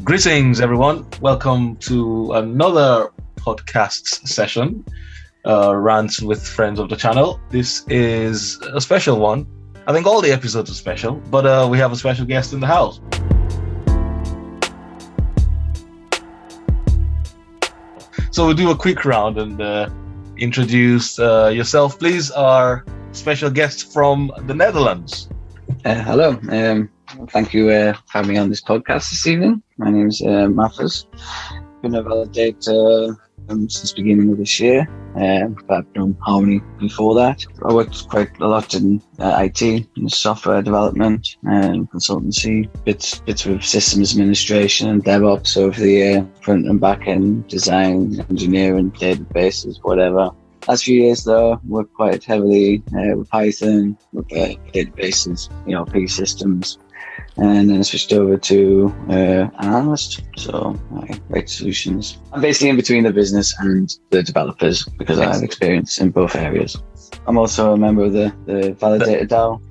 Greetings, everyone. Welcome to another podcast session, Rant with Friends of the Channel. This is a special one. I think all the episodes are special, but we have a special guest in the house. So we'll do a quick round and introduce yourself, please, our special guest from the Netherlands. Hello. Thank you for having me on this podcast this evening. My name is Maffaz. Been a validator since the beginning of this year, but I've done Harmony before that. I worked quite a lot in IT, in software development and consultancy, bits with systems administration and DevOps over the front and back end design, engineering, databases, whatever. Last few years, though, worked quite heavily with Python, with databases, ERP systems, and then I switched over to an analyst. So I write solutions. I'm basically in between the business and the developers because I have experience in both areas. I'm also a member of the Validator DAO.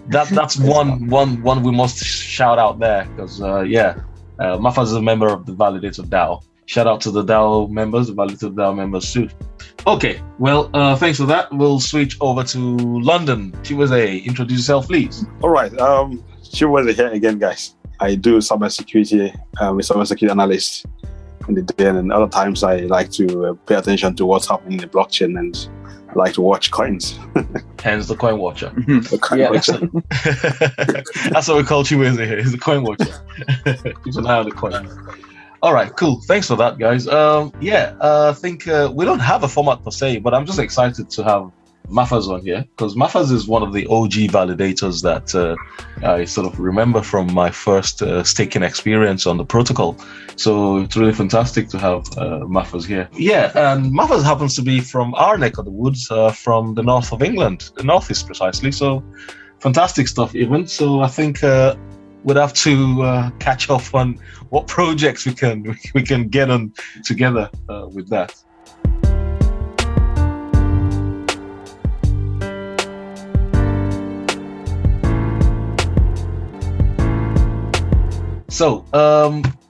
That's one we must shout out there because Maffaz is a member of the Validator DAO. Shout out to the DAO members, the Validator DAO members too. Okay, well, thanks for that. We'll switch over to London. Chiweze, introduce yourself, please. All right, Chiweze here again, guys. I do cybersecurity. I'm a cybersecurity analyst in the day, and other times I like to pay attention to what's happening in the blockchain, and I like to watch coins. Hence the coin watcher. The coin watcher. That's what we call Chiweze here. He's the coin watcher. Keeps an eye on the coin. All right, cool. Thanks for that, guys. I think we don't have a format per se, but I'm just excited to have Maffaz on here because Maffaz is one of the OG validators that I sort of remember from my first staking experience on the protocol. So it's really fantastic to have Maffaz here. Yeah, and Maffaz happens to be from our neck of the woods, from the north of England, the northeast precisely. So fantastic stuff, even. So I think we'd have to catch up on what projects we can get on together with that. So,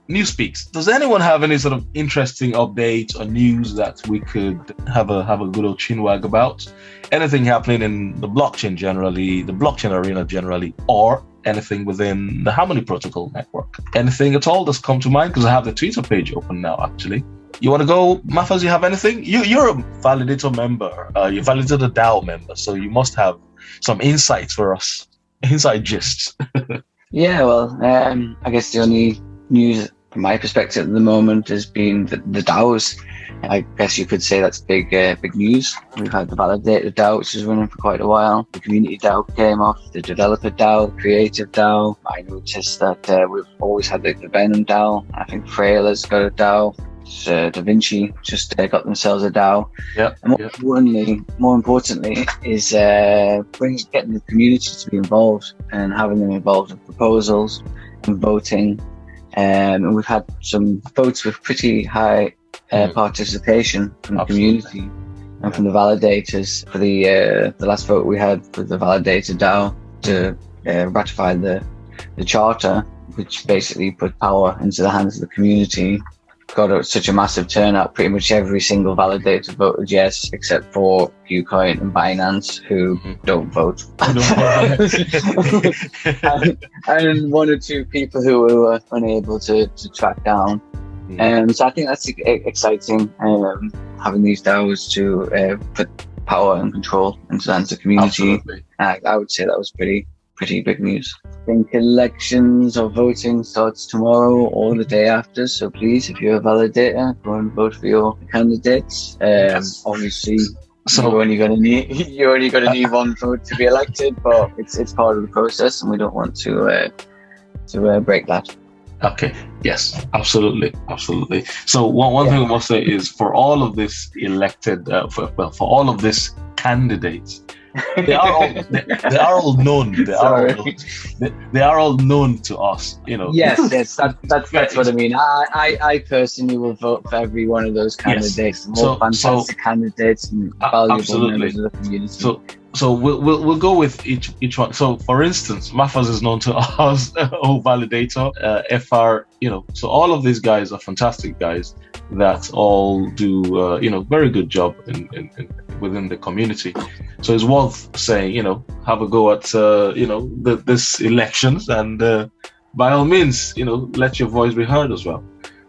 Newspeaks. Does anyone have any sort of interesting updates or news that we could have a good old chinwag about? Anything happening in the blockchain generally, the blockchain arena generally, or anything within the Harmony protocol network? Anything at all that's come to mind? Because I have the Twitter page open now, actually. You want to go, Maffaz? You have anything? You're a validator member. You're Validator DAO member, so you must have some insights for us. Inside gists. Yeah, well, I guess the only news from my perspective at the moment has been the DAOs. I guess you could say that's big news. We've had the Validator DAO, which is running for quite a while. The Community DAO came off, the Developer DAO, the Creative DAO. I noticed that we've always had the Venom DAO. I think Frail has got a DAO. Da Vinci just got themselves a DAO. Yeah. And more importantly, is getting the community to be involved and having them involved in proposals and voting. And we've had some votes with pretty high participation from the community and from the validators. For the last vote we had for the Validator DAO to ratify the charter, which basically put power into the hands of the community, got such a massive turnout. Pretty much every single validator voted yes, except for Ucoin and Binance, who don't vote. and one or two people who were unable to track down. So I think that's exciting, having these DAOs to put power and control into the hands of the community. I would say that was pretty big news. I think elections or voting starts tomorrow or the day after. So please, if you're a validator, go and vote for your candidates. Obviously, you're only going to need one vote to be elected, but it's part of the process, and we don't want to break that. Okay. Yes. Absolutely. So one thing we must say is for all of this elected, for all of this candidates. They are all known. They are all known to us. Yes. That's what I mean. I personally will vote for every one of those candidates. Yes. More fantastic candidates and valuable members of the community. So we'll go with each one. So for instance, Maffaz is known to us, Validator, FR. So all of these guys are fantastic guys that all do very good job in within the community. So it's worth saying, have a go at this elections, and by all means, let your voice be heard as well.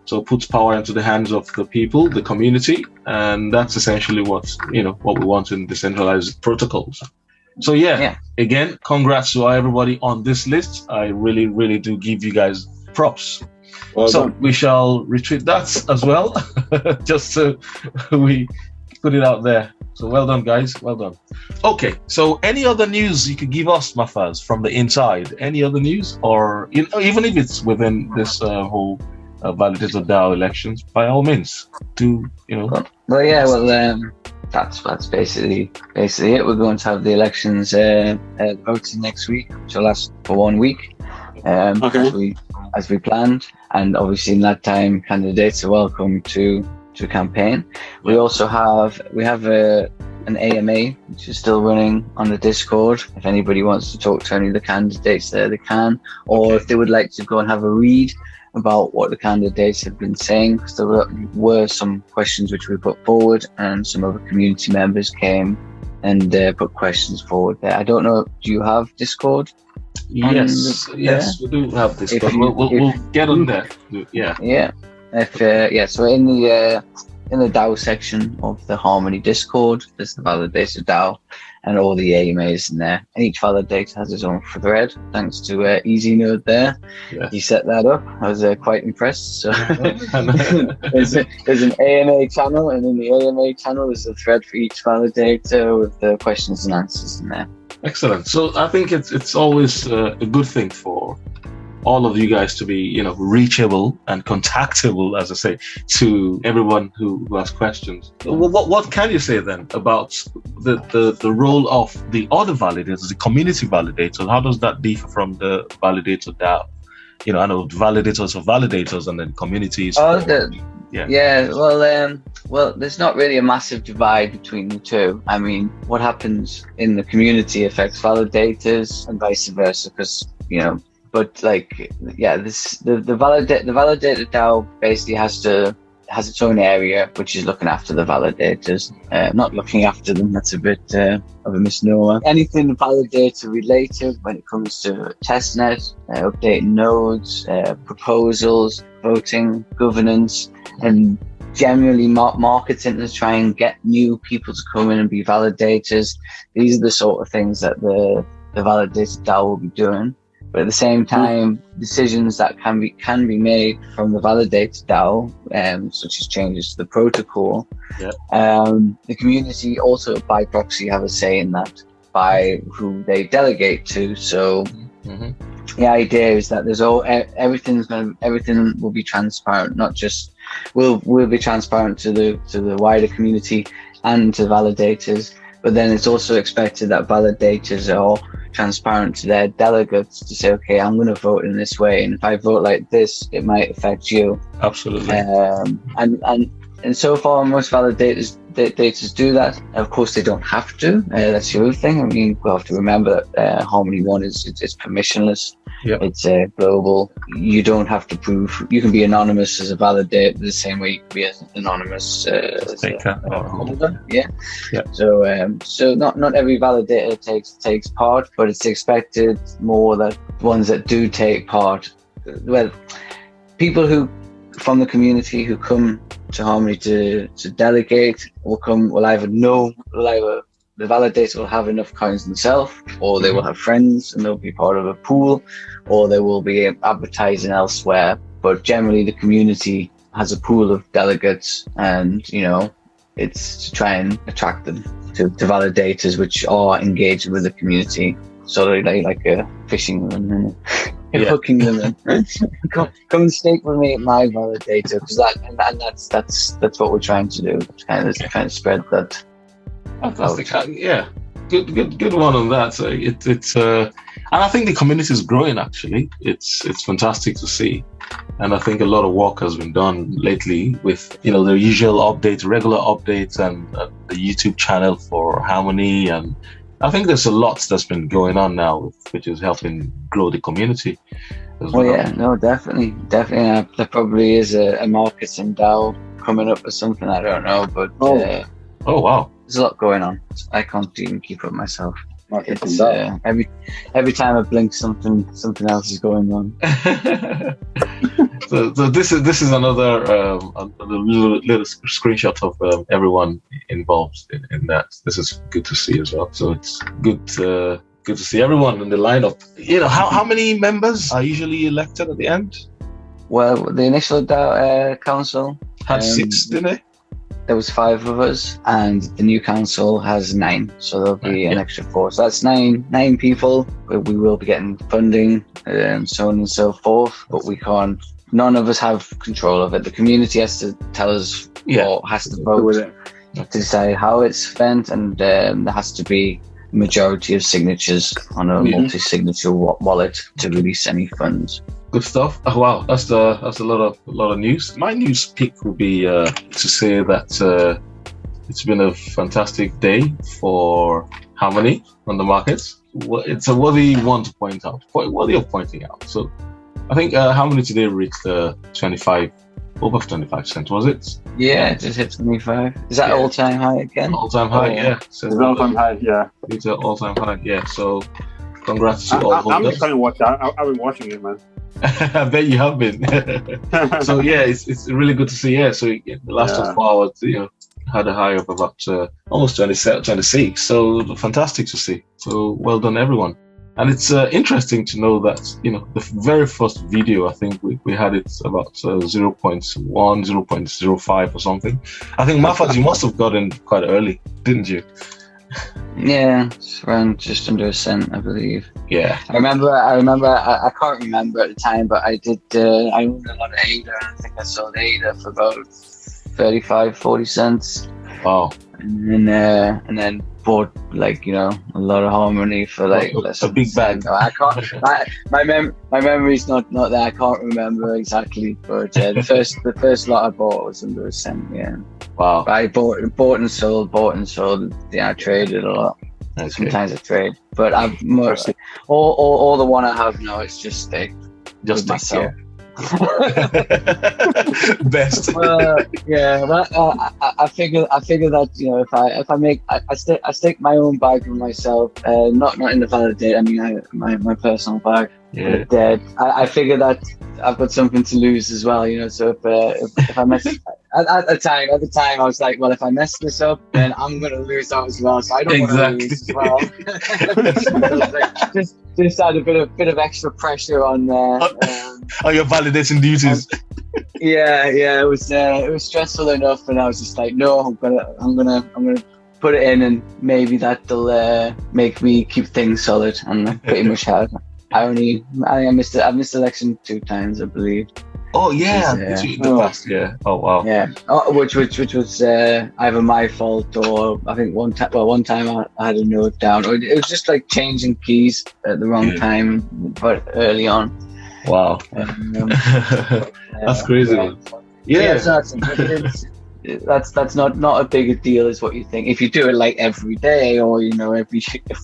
So put power into the hands of the people, the community, and that's essentially what we want in decentralized protocols. So again, congrats to everybody on this list. I really, really do give you guys props. Well done. We shall retweet that as well, just so we put it out there. So well done, guys. Well done. Okay. So any other news you could give us, Maffaz, from the inside? Any other news, or even if it's within this whole Validator DAO elections, by all means, do that's basically it. We're going to have the elections voting next week, which will last for 1 week, as we planned, and obviously in that time, candidates are welcome to campaign. We also have an AMA which is still running on the Discord. If anybody wants to talk to any of the candidates there, they can, or if they would like to go and have a read about what the candidates have been saying, because there were some questions which we put forward, and some other community members came and put questions forward there. I don't know, do you have Discord? Yes, we do have Discord. We'll get on there. So in the DAO section of the Harmony Discord, there's the Validator DAO and all the AMAs in there. And each validator has his own thread, thanks to EasyNode there. Yeah. He set that up. I was quite impressed. So there's an AMA channel, and in the AMA channel there's a thread for each validator with the questions and answers in there. Excellent. So I think it's always a good thing for all of you guys to be, reachable and contactable, as I say, to everyone who has questions. What can you say then about the role of the other validators, the community validators? How does that differ from the Validator DAO? I know validators are validators, and then communities. Well, there's not really a massive divide between the two. I mean, what happens in the community affects validators and vice versa, because But the validator DAO basically has its own area which is looking after the validators, not looking after them. That's a bit of a misnomer. Anything validator related when it comes to testnet, updating nodes, proposals, voting, governance, and generally marketing to try and get new people to come in and be validators. These are the sort of things that the validator DAO will be doing. But at the same time, decisions that can be made from the Validator DAO, such as changes to the protocol, the community also by proxy have a say in that by who they delegate to. So the idea is that everything will be transparent, not just will be transparent to the wider community and to validators. But then it's also expected that validators are transparent to their delegates to say, okay, I'm going to vote in this way, and if I vote like this, it might affect you. Absolutely. And so far, most validators do that. Of course, they don't have to. That's the other thing. I mean, we'll have to remember that Harmony 1 is permissionless. Yep. It's global. You don't have to prove. You can be anonymous as a validator the same way you can be as anonymous as a holder. Yeah. So not every validator takes part, but it's expected more that ones that do take part, well, people who from the community who come to Harmony to delegate will either the validator will have enough coins themselves, or they will have friends and they'll be part of a pool, or they will be advertising elsewhere. But generally the community has a pool of delegates, and it's to try and attract them to validators which are engaged with the community. So they like fishing them and hooking them in. Come and stake with me at my validator, because that's what we're trying to do. Kind of spread that. Fantastic. Yeah, good one on that. It's and I think the community is growing. Actually, it's fantastic to see, and I think a lot of work has been done lately with the usual updates, regular updates, and the YouTube channel for Harmony, and I think there's a lot that's been going on now, which is helping grow the community as well. Yeah, no, definitely. There probably is a marketing DAO coming up or something. I don't know, but oh wow, there's a lot going on. I can't even keep up myself. Marketing Every time I blink, something else is going on. so this is another little screenshot of everyone involved in that. This is good to see as well. So it's good to see everyone in the lineup. How many members are usually elected at the end? Well, the initial DAO council had 6, didn't they? There was 5 of us, and the new council has 9, so there'll be an extra 4. So that's 9 people. We will be getting funding and so on and so forth, but we can't. None of us have control of it. The community has to tell us or has to vote to decide how it's spent, and there has to be a majority of signatures on a multi-signature wallet to release any funds. Good stuff. Oh, wow, that's a lot of news. My news pick would be to say that it's been a fantastic day for Harmony on the markets. It's a worthy one to point out. Worthy of pointing out. So I think Harmony today reached over 25%, was it? Yeah, it just hit 25. Is that all-time high again? All-time high, yeah. So it's all-time high, yeah. It's an all-time high, yeah. So congrats to all holders. I'm watching. I've been watching it, man. I bet you have been. So yeah, it's really good to see. Yeah, so the last 24 hours, had a high of about almost 26. So fantastic to see. So well done, everyone. And it's interesting to know that the very first video, I think we had it about 0.1, 0.05 or something. I think Maffaz, you must have gotten quite early, didn't you? Yeah, it's around just under a cent, I believe. Yeah. I remember. I can't remember at the time, but I did. I owned a lot of ADA, and I think I sold ADA for about 35, 40 cents. Wow. And then bought a lot of Harmony for less a big bag. I can't. My memory's not there. I can't remember exactly, but the first lot I bought was under a cent. Yeah. Wow. But I bought and sold. Yeah, I traded a lot. Okay. Sometimes I trade, but I've all the one I have now is just stick. Just myself. Best. I figure that if I stick my own bag for myself, not in the Validator. I mean, my personal bag. Yeah. But I figure that I've got something to lose as well. So if I mess at the time I was like, well, if I mess this up, then I'm gonna lose out as well. So I don't want to lose as well. just add a bit of extra pressure on your validating duties. Yeah, it was stressful enough, and I was just like, no, I'm gonna put it in, and maybe that'll make me keep things solid. And I pretty much have. I missed election 2 times, I believe. Oh yeah, the past, yeah. Oh wow. Yeah. Which was either my fault, or I think one time I had a note down, or it was just like changing keys at the wrong time, but early on. Wow. That's crazy. Yeah. That's not a big a deal as what you think. If you do it like every day, or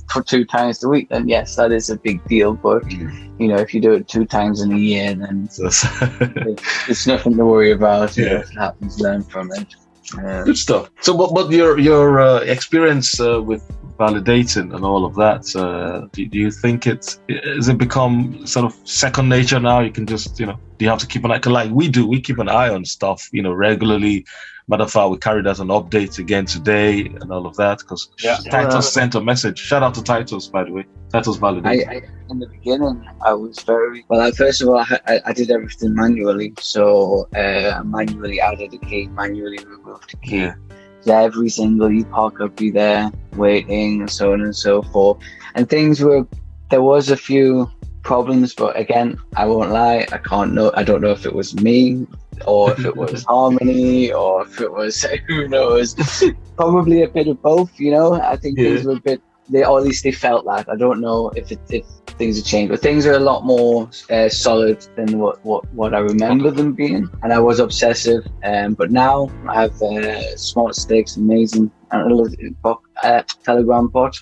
for 2 times a week, then yes, that is a big deal. But if you do it 2 times in a year, then it's nothing to worry about. Yeah. If it happens, learn from it. Good stuff. So, but your experience with validating and all of that, do you think has it become sort of second nature now? You can just do you have to keep an eye, like we do? We keep an eye on stuff regularly. Matter of fact, we carried out an update again today and all of that because Titus sent a message. Shout out to Titus, by the way. Titus Validator. In the beginning, I was very well. First of all, I did everything manually. So I manually added a key, manually removed a key. Yeah, every single epoch I'd be there waiting, and so on and so forth. And there was a few problems, but again, I won't lie. I don't know if it was me, or if it was Harmony, or if it was who knows. Probably a bit of both. I think things were a bit. Or at least they felt like. I don't know if things have changed, but things are a lot more solid than what I remember them being. And I was obsessive, but now I have smart stakes, amazing, and a little Telegram bot.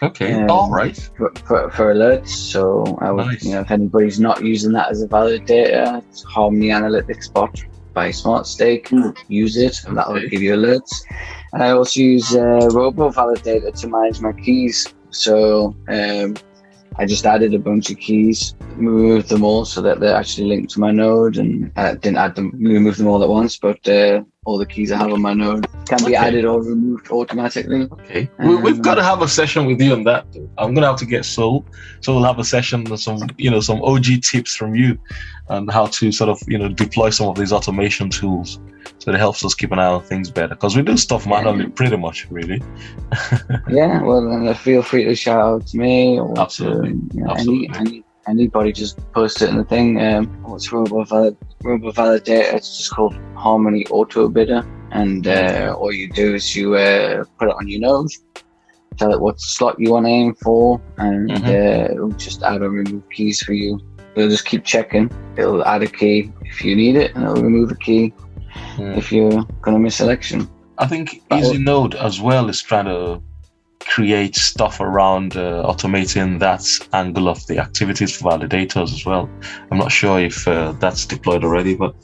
Okay. All right. For alerts. So I would, Nice. if anybody's not using that as a validator, it's Harmony Analytics bot by SmartStake. Use it, and that'll give you alerts. And I also use Robo Validator to manage my keys. So I just added a bunch of keys, removed them all so that they're actually linked to my node, and I didn't add them, remove them all at once, but all the keys I have on my node can be added or removed automatically. Okay, we've got to have a session with you on that. I'm gonna have to get Soul, so we'll have a session with some OG tips from you on how to sort of deploy some of these automation tools, so it helps us keep an eye on things better, because we do stuff manually pretty much, really. Yeah, well, then feel free to shout out to me or Absolutely. to anybody. Just post it in the thing. What's Robo Validator? It's just called Harmony Auto Bidder, and all you do is you put it on your node, tell it what slot you want to aim for, and it'll just add or remove keys for you. It'll just keep checking. It'll add a key if you need it, and it'll remove a key if you're going to miss election. I think EasyNode as well is trying to create stuff around automating that angle of the activities for validators as well. I'm not sure if that's deployed already, but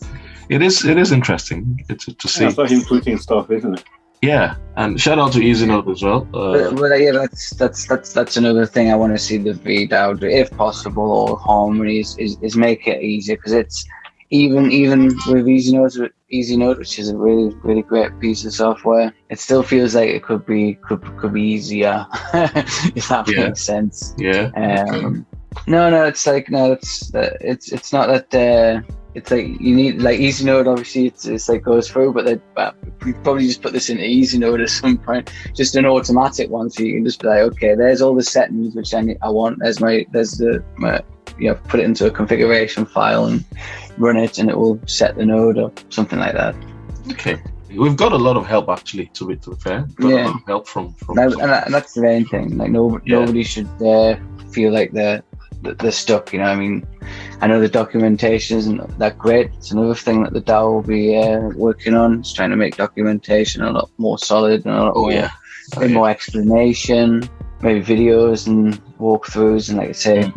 it is interesting to see. Yeah, I saw him tweeting stuff, isn't it? Yeah, and shout out to EasyNode as well. Yeah, that's another thing I want to see the VDAO do, if possible, or Harmony is make it easier, because it's even with EasyNode, which is a really, really great piece of software, it still feels like it could be easier, if that makes sense. Yeah. It's not that. It's like you need, like, EasyNode, obviously it's like goes through, but we probably just put this into EasyNode at some point, just an automatic one, so you can just be like, okay, there's all the settings which I want. There's the put it into a configuration file and run it, and it will set the node up, something like that. Okay. We've got a lot of help, actually, to be fair. A lot of help from and that's the main thing. Like nobody should feel like they're stuck. I mean, I know the documentation isn't that great. It's another thing that the DAO will be working on. It's trying to make documentation a lot more solid and a lot more explanation, maybe videos and walkthroughs, and like I say,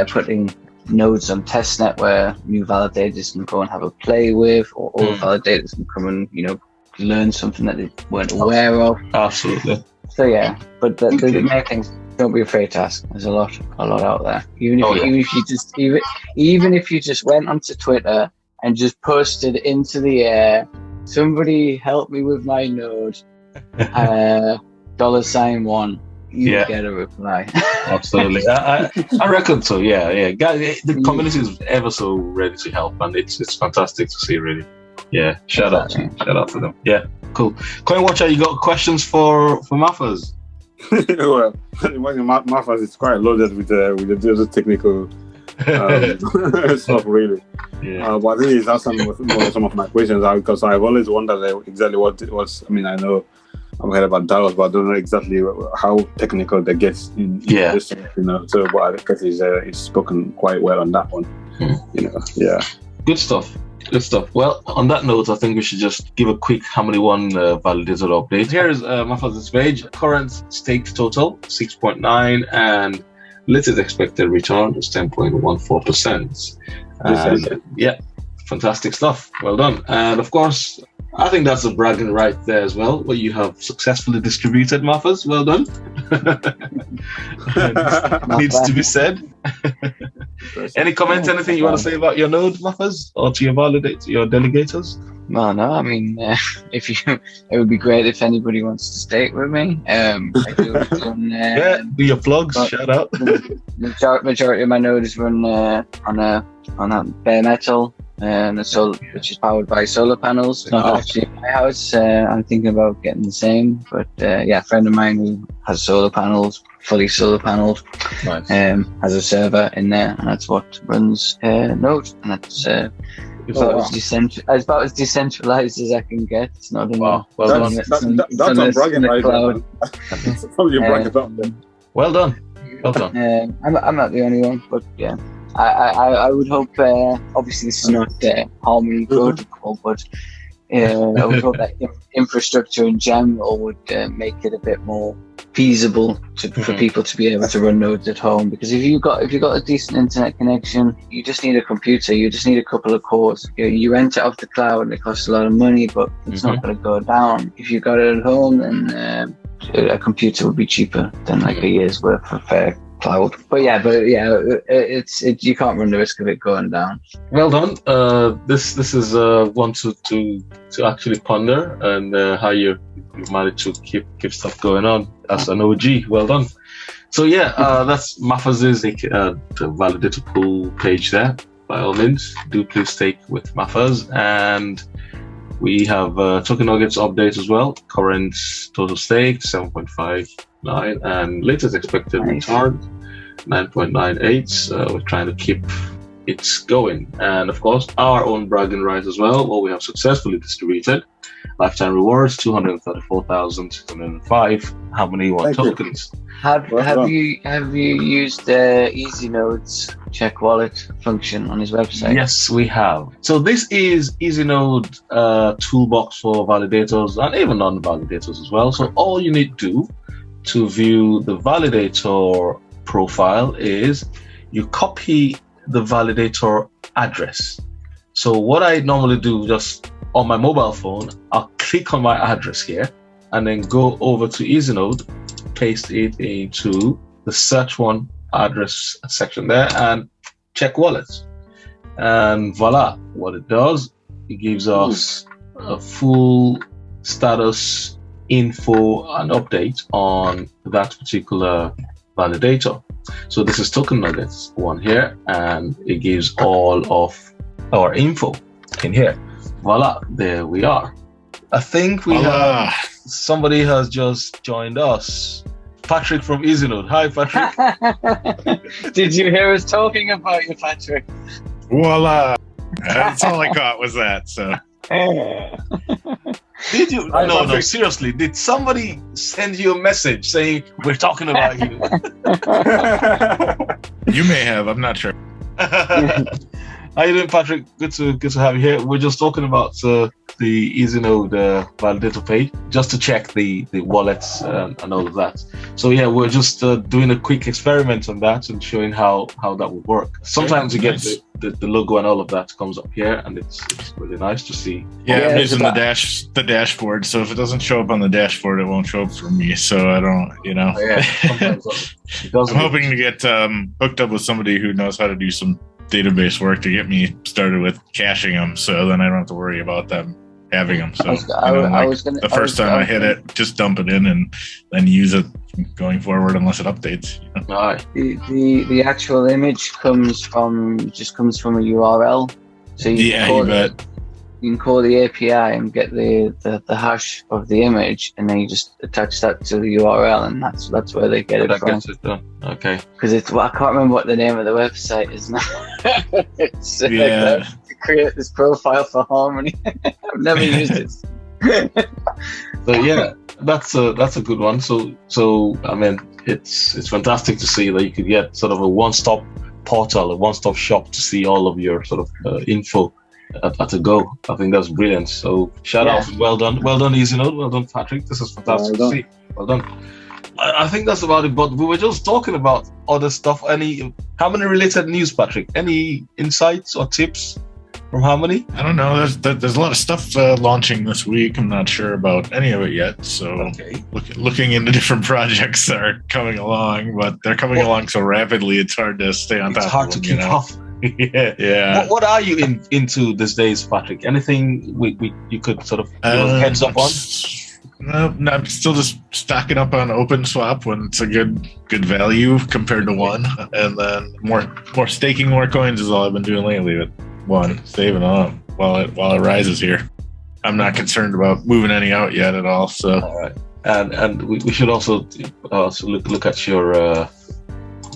putting nodes on testnet where new validators can go and have a play with, or all validators can come and learn something that they weren't aware of. Absolutely. So yeah, but the main things, don't be afraid to ask. There's a lot out there. Even if you just went onto Twitter and just posted into the air, somebody help me with my node, $1, you get a reply. Absolutely. I reckon so. Yeah. The community is ever so ready to help, and it's fantastic to see, really. Yeah. Shout out to them. Yeah. Cool. Coin Watcher, you got questions for Maffaz? Well, Maffaz is quite loaded with the technical stuff, really. Yeah. But I think he's asked some of my questions, because I've always wondered exactly what it was. I mean, I know I've heard about DAOs, but I don't know exactly how technical they get in this, So, but I guess he's spoken quite well on that one. Yeah. Good stuff. Well, on that note, I think we should just give a quick Harmony One validator update. Here is Maffaz's page. Current staked total 6.9, and latest expected return is 10.14%. Yeah, fantastic stuff. Well done. And of course, I think that's a bragging right there as well, what you have successfully distributed, Maffaz. Well done. Needs to be said. Any comments, anything you want to say about your node, Maffaz, or to your delegators? Well, no, I mean, it would be great if anybody wants to stake with me. Do your plugs, shout out. The majority of my nodes run on a bare metal, which is powered by solar panels. It's not actually in my house. I'm thinking about getting the same, but a friend of mine who has solar panels, fully solar paneled, nice. Has a server in there, and that's what runs Node, and that's about as decentralized as I can get. It's not enough. That's a bragging right there. That's probably brag about them. Well done. I'm not the only one, but yeah. I would hope, obviously this is not Harmony protocol, but I would hope that infrastructure in general would make it a bit more feasible for people to be able to run nodes at home. Because if you've got a decent internet connection, you just need a computer, you just need a couple of cores. You rent it off the cloud and it costs a lot of money, but it's not going to go down. If you've got it at home, then a computer would be cheaper than like a year's worth of cloud. But it's you can't run the risk of it going down. Well done. This is one to actually ponder, and how you managed to keep stuff going on as an OG. Well done. So that's Maffaz's the validator pool page there. By all means, do please stake with Maffaz. And we have token nuggets update as well. Current total stake 7.59 and latest expected return 9.98. We're trying to keep it going. And of course, our own bragging rights as well. What we have successfully distributed. Lifetime rewards 234,605. How many tokens? Have you used EasyNode's check wallet function on his website? Yes, we have. So this is EasyNode Toolbox for validators and even non-validators as well. So all you need to do to view the validator profile is you copy the validator address. So what I normally do, just on my mobile phone, I'll click on my address here and then go over to EasyNode, paste it into the search one address section there and check wallets. And voila, what it does, it gives us a full status info and update on that particular validator. So this is token nuggets one here, and it gives all of our info in here. Voila, there we are. I think we have somebody has just joined us. Patrick from EasyNode. Hi, Patrick. Did you hear us talking about you, Patrick? Voila. That's all I got was that. So. Did you? No, seriously. Did somebody send you a message saying we're talking about you? You may have. I'm not sure. How you doing, Patrick? Good to have you here. We're just talking about the EasyNode validator page, just to check the wallets and all of that. So we're just doing a quick experiment on that and showing how that would work. Sometimes you get the logo and all of that comes up here, and it's really nice to see. I'm using the dashboard. So if it doesn't show up on the dashboard, it won't show up for me. So I don't, I'm hoping to get hooked up with somebody who knows how to do some database work to get me started with caching them, so then I don't have to worry about them having them. So the first time I hit it, just dump it in and then use it going forward unless it updates. The actual image comes from a URL. So you can call the API and get the hash of the image, and then you just attach that to the URL, and that's where they get it from. Gets it done. Okay. Because I can't remember what the name of the website is now. It's to create this profile for Harmony. I've never used it. So that's a good one. So I mean, it's fantastic to see that you could get sort of a one-stop portal, a one-stop shop to see all of your sort of info at a go. I think that's brilliant. So shout out, well done EasyNode, well done Patrick. This is fantastic to see. Well done. I think that's about it. But we were just talking about other stuff. Harmony related news, Patrick? Any insights or tips from Harmony? I don't know. There's a lot of stuff launching this week. I'm not sure about any of it yet. So looking into different projects that are coming along, but they're coming along so rapidly. It's hard to stay on top. It's hard to keep up. Yeah. What are you into these days, Patrick? Anything you could sort of heads up on? No, I'm still just stocking up on OpenSwap when it's a good value compared to one, and then more staking more coins is all I've been doing lately. With one, saving up while it rises here. I'm not concerned about moving any out yet at all. So all right, and we should also look at your.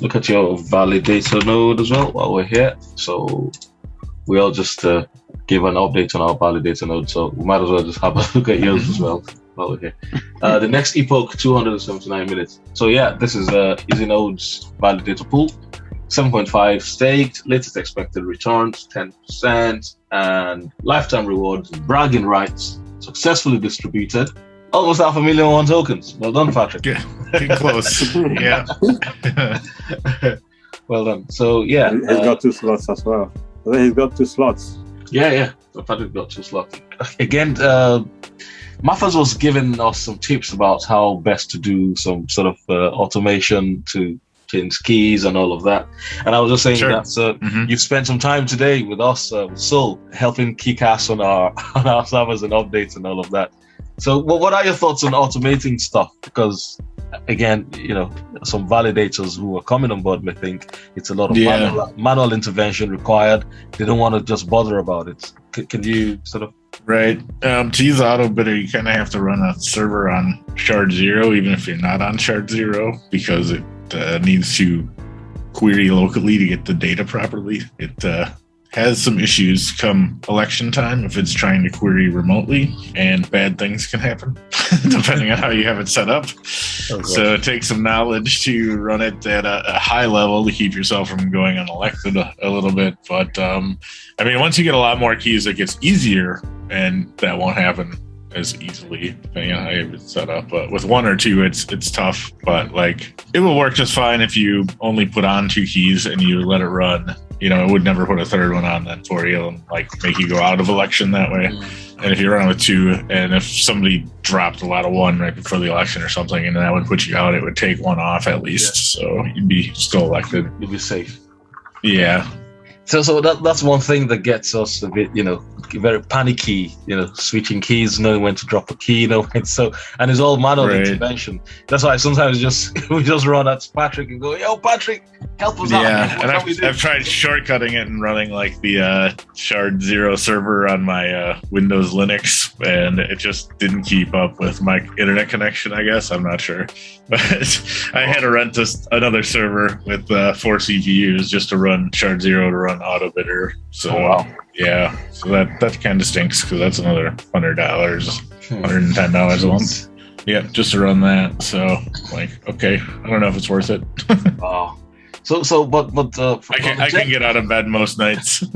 Look at your validator node as well while we're here. So we'll just give an update on our validator node. So we might as well just have a look at yours as well while we're here. The next epoch, 279 minutes. So this is EasyNode's validator pool. 7.5 staked, latest expected returns 10%, and lifetime rewards, bragging rights successfully distributed Almost 500,001 tokens. Well done, Patrick. Getting close. Yeah. Well done. So yeah, He's got 2 slots as well. I think he's got 2 slots. Yeah. So Patrick got 2 slots. Again, Maffaz was giving us some tips about how best to do some sort of automation to change keys and all of that. And I was just saying that you've spent some time today with us, with Sol, helping kick ass on our servers and updates and all of that. So what are your thoughts on automating stuff? Because again, some validators who are coming on board may think it's a lot of manual intervention required. They don't want to just bother about it. Can you sort of... Right. To use AutoBidder, you kind of have to run a server on shard 0, even if you're not on shard 0, because it needs to query locally to get the data properly. It has some issues come election time if it's trying to query remotely, and bad things can happen depending on how you have it set up. So it takes some knowledge to run it at a high level to keep yourself from going unelected a little bit. But once you get a lot more keys, it gets easier, and that won't happen as easily depending on how you have it set up. But with 1 or 2, it's tough. But it will work just fine if you only put on 2 keys and you let it run. It would never put a 3rd one on then for you and make you go out of election that way. And if you run with 2, and if somebody dropped a lot of 1 right before the election or something, and that would put you out, it would take 1 off at least. So you'd be still elected. You'll be safe. Yeah. So that's one thing that gets us a bit, very panicky, switching keys, knowing when to drop a key, and it's all manual intervention. That's why sometimes we just run at Patrick and go, "Yo, Patrick, help us out." Yeah, and I've tried shortcutting it and running the shard 0 server on my Windows Linux, and it just didn't keep up with my internet connection. I guess I'm not sure, but I had to rent another server with 4 CPUs just to run shard 0 to run AutoBidder. So yeah, so that kind of stinks because that's another $100, $110 a month. Yeah, just to run that. So okay, I don't know if it's worth it. Wow. But I can get out of bed most nights. So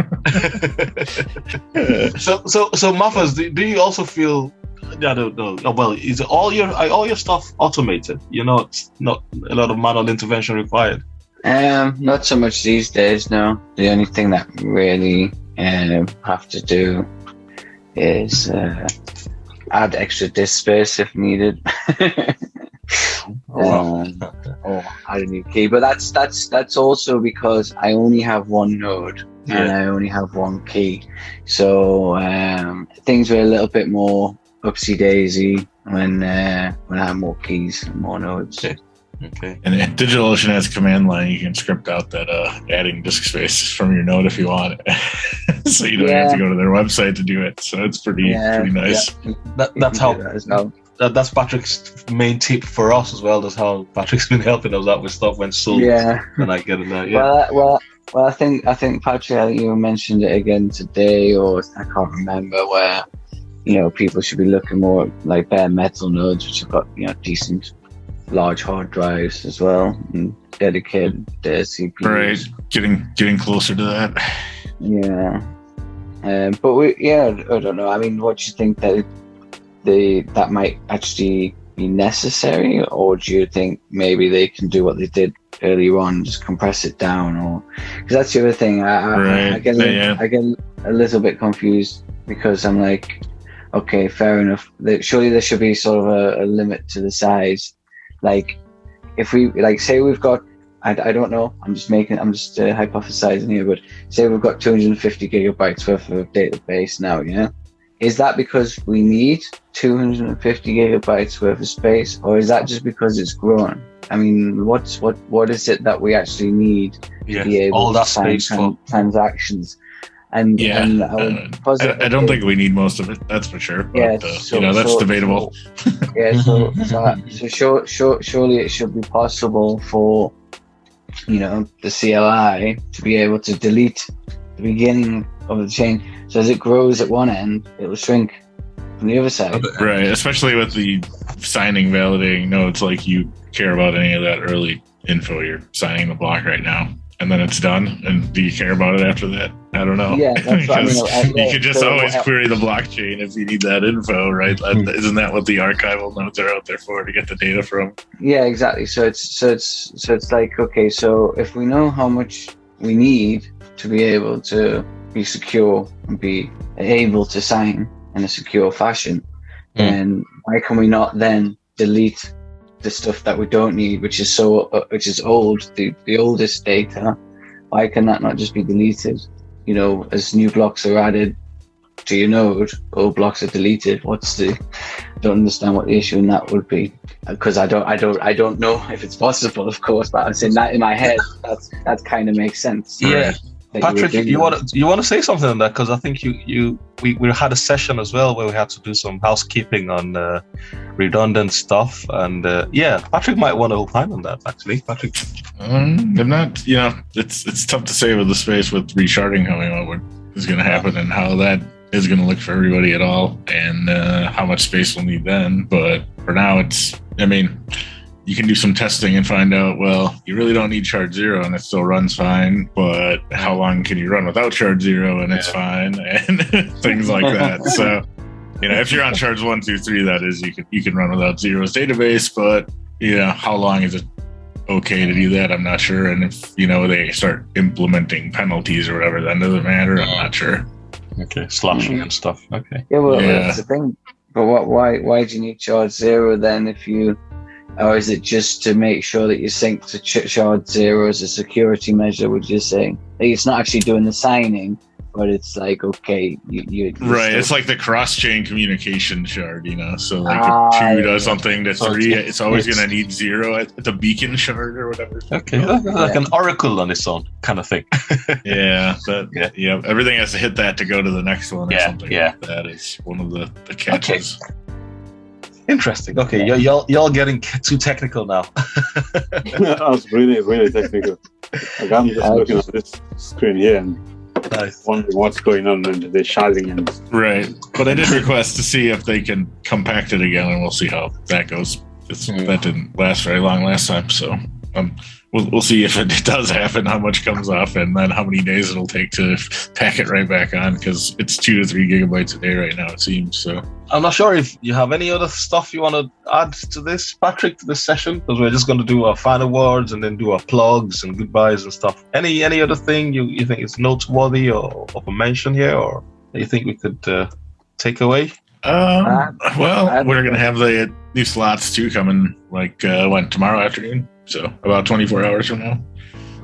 Maffaz, do you also feel? I don't know. Well, is all your stuff automated? It's not a lot of manual intervention required. Not so much these days, no. The only thing that we really have to do is add extra disk space if needed. Or add a new key. But that's also because I only have 1 node and I only have 1 key. So things were a little bit more upsy daisy when I have more keys and more nodes. Okay. And DigitalOcean has a command line. You can script out that adding disk space from your node if you want, so you don't have to go to their website to do it. So it's pretty nice. Yeah. That's Patrick's main tip for us as well. That's how Patrick's been helping us out with stuff when sold. And I get it now. Yeah. Well, I think Patrick, you mentioned it again today, or I can't remember, where people should be looking more like bare metal nodes, which have got decent large hard drives as well, and dedicated CPUs. Right, getting closer to that. Yeah, but I don't know. What do you think that might actually be necessary, or do you think maybe they can do what they did earlier on, just compress it down? Or because that's the other thing, I get a little bit confused because I'm like, okay, fair enough. Surely there should be sort of a limit to the size. If we say we've got, I don't know, I'm just hypothesizing here, but say we've got 250 gigabytes worth of database now, is that because we need 250 gigabytes worth of space, or is that just because it's growing? What is it that we actually need to be able to sign transactions? I don't think we need most of it. That's for sure. But, that's debatable. Surely it should be possible for the CLI to be able to delete the beginning of the chain. So as it grows at one end, it will shrink from the other side. Right, especially with the signing, validating nodes. You care about any of that early info. You're signing the block right now. and then it's done. And do you care about it after that? I don't know. Yeah, that's what I mean. You could just always query the blockchain if you need that info, right? Isn't that what the archival nodes are out there for, to get the data from? Yeah, exactly. So it's like, okay, so if we know how much we need to be able to be secure and be able to sign in a secure fashion, then why can we not then delete the stuff that we don't need, which is old, the oldest data? Why can that not just be deleted? You know, as new blocks are added to your node, old blocks are deleted. I don't understand what the issue in that would be, because I don't know if it's possible, of course, but I'm saying that in my head, that kind of makes sense. Yeah. Patrick, you want to say something on that? Because I think we had a session as well where we had to do some housekeeping on redundant stuff, and Patrick might want to opine on that. Actually, Patrick, I'm not. You know, it's tough to say with the space with resharding coming on what is going to happen and how that is going to look for everybody at all, and how much space we'll need then. But for now, you can do some testing and find out, well, you really don't need shard 0 and it still runs fine, but how long can you run without shard 0 and it's fine, and things like that. So, you know, if you're on shards 1, 2, 3, that is, you can run without 0's database, but, you know, how long is it okay to do that? I'm not sure. And if, you know, they start implementing penalties or whatever, that doesn't matter. I'm not sure. Okay, slashing and stuff. Okay. Yeah, well, that's the thing. But why do you need shard 0 then or is it just to make sure that you sync to shard 0 as a security measure, would you say? Like, it's not actually doing the signing, but it's like, okay, you right. It's like the cross-chain communication shard, you know. So like if 2 does something to 3, it's always going to need 0 at the beacon shard or whatever. Okay, like an oracle on its own kind of thing. Everything has to hit that to go to the next one or something. Yeah, like that is one of the catches. Okay. Interesting. Okay, y'all getting too technical now. That was really, really technical. Like, I'm just looking at this screen here and wondering what's going on and the sharding and right. But I did request to see if they can compact it again, and we'll see how that goes. That didn't last very long last time, so we'll see if it does happen, how much comes off, and then how many days it'll take to pack it right back on, because it's 2 to 3 gigabytes a day right now, it seems. So I'm not sure if you have any other stuff you want to add to this, Patrick, to this session, because we're just going to do our final words and then do our plugs and goodbyes and stuff. Any other thing you think is noteworthy or of a mention here, or that you think we could take away? Well, we're going to have the new slots too coming, tomorrow afternoon. So about 24 hours from now.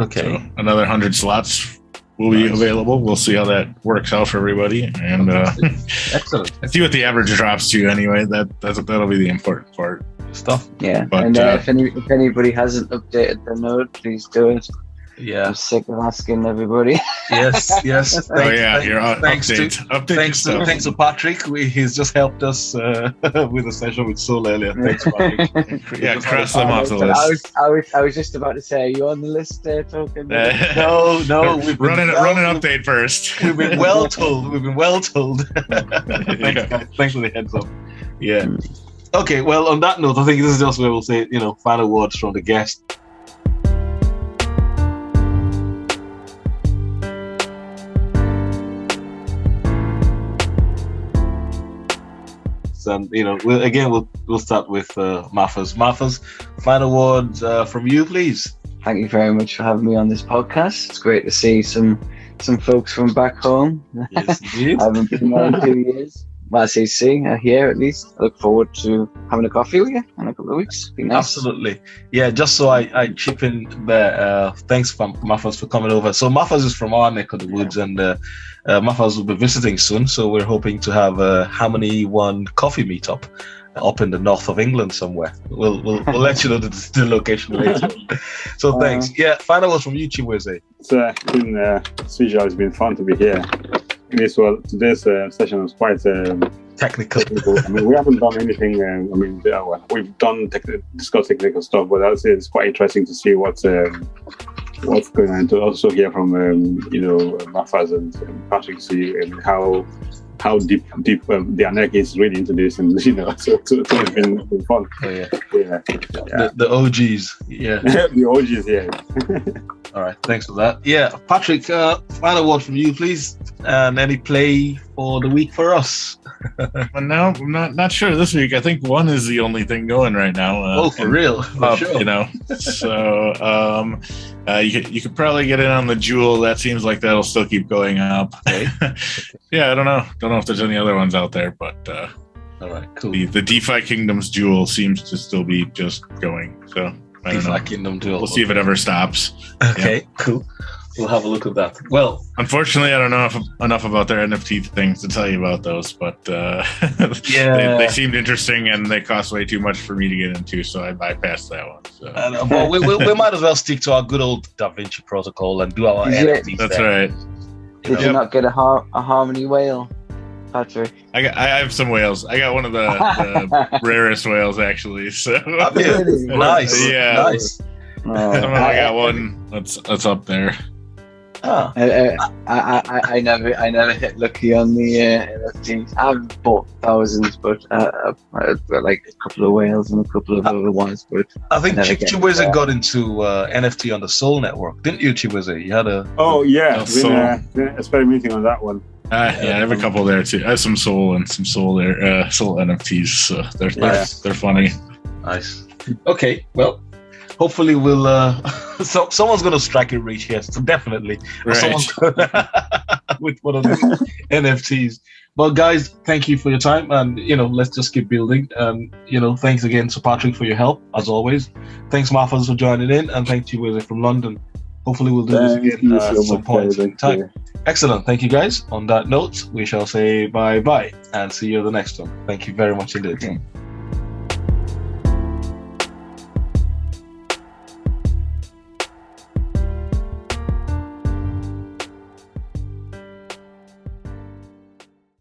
Okay. So another 100 slots will be available. We'll see how that works out for everybody, and excellent. See what the average drops to anyway. That'll be the important part. Stuff. Yeah. But, and if anybody hasn't updated their node, please do it. Yeah. I'm sick of asking everybody. Yes. Thanks Thanks to Patrick. He's just helped us with the session with Sol earlier. Thanks, Patrick. Cross them off the list. I was just about to say, are you on the list there, Token? No. Run an update first. We've been well told. Thanks, guys. Thanks for the heads up. Yeah. Okay. Well, on that note, I think this is just where we'll say, final words from the guest. And we'll start with Maffaz. Maffaz, final words from you, please. Thank you very much for having me on this podcast. It's great to see some folks from back home. Yes, indeed. I haven't been there in 2 years. Well, I say here at least. I look forward to having a coffee with you in a couple of weeks. Be nice. Absolutely. Yeah, just so I chip in there, thanks for Maffaz for coming over. So Maffaz is from our neck of the woods, and Maffaz will be visiting soon. So we're hoping to have a Harmony One coffee meetup up in the north of England somewhere. We'll let you know the location later. So thanks. Final words from you, Chiweze. It's been fun to be here. Today's session was quite technical. I mean, we haven't done anything. We've discussed technical stuff, but I would say it's quite interesting to see what's going on. To also hear from Maffaz and Patrick, see how deep their neck is really into this, and so it's been fun. Oh, yeah. The OGs, yeah. The OGs, yeah. All right, thanks for that. Yeah, Patrick, final word from you, please, and any play for the week for us. But now I'm not sure this week. I think one is the only thing going right now. For real, for sure. You know. So you could probably get in on the Jewel. That seems like that'll still keep going up. Okay. Yeah, I don't know. Don't know if there's any other ones out there, but all right, cool. The DeFi Kingdoms Jewel seems to still be just going. So I don't know. DeFi Kingdom Jewel. We'll see if it ever stops. Okay, yeah. Cool. We'll have a look at that. Well, unfortunately, I don't know enough about their NFT things to tell you about those, but yeah, they seemed interesting and they cost way too much for me to get into, so I bypassed that one. So. But we might as well stick to our good old Da Vinci protocol and do our NFTs. That's there. right. Did you not get a harmony whale, Patrick? I have some whales. I got one of the rarest whales actually. So nice. Yeah. Nice. I got one that's up there. Oh. I never hit lucky on the NFTs. I've bought thousands, but I've got like a couple of whales and a couple of other ones. But I think Chiwiza got into NFT on the Soul Network, didn't you, Chiwiza? You had a been experimenting on that one. Yeah, I have a couple there too. I have some Soul and some Soul there, Soul NFTs. So they're funny. Nice. Okay, well. Hopefully we'll someone's gonna strike a rich here, so definitely someone's with one of the NFTs. But guys, thank you for your time, and let's just keep building. Thanks again to Patrick for your help as always. Thanks Maffaz for joining in, and thank you Willie from London. Hopefully we'll do this again at some point in time. Excellent, thank you guys. On that note, we shall say bye and see you at the next one. Thank you very much indeed. Okay.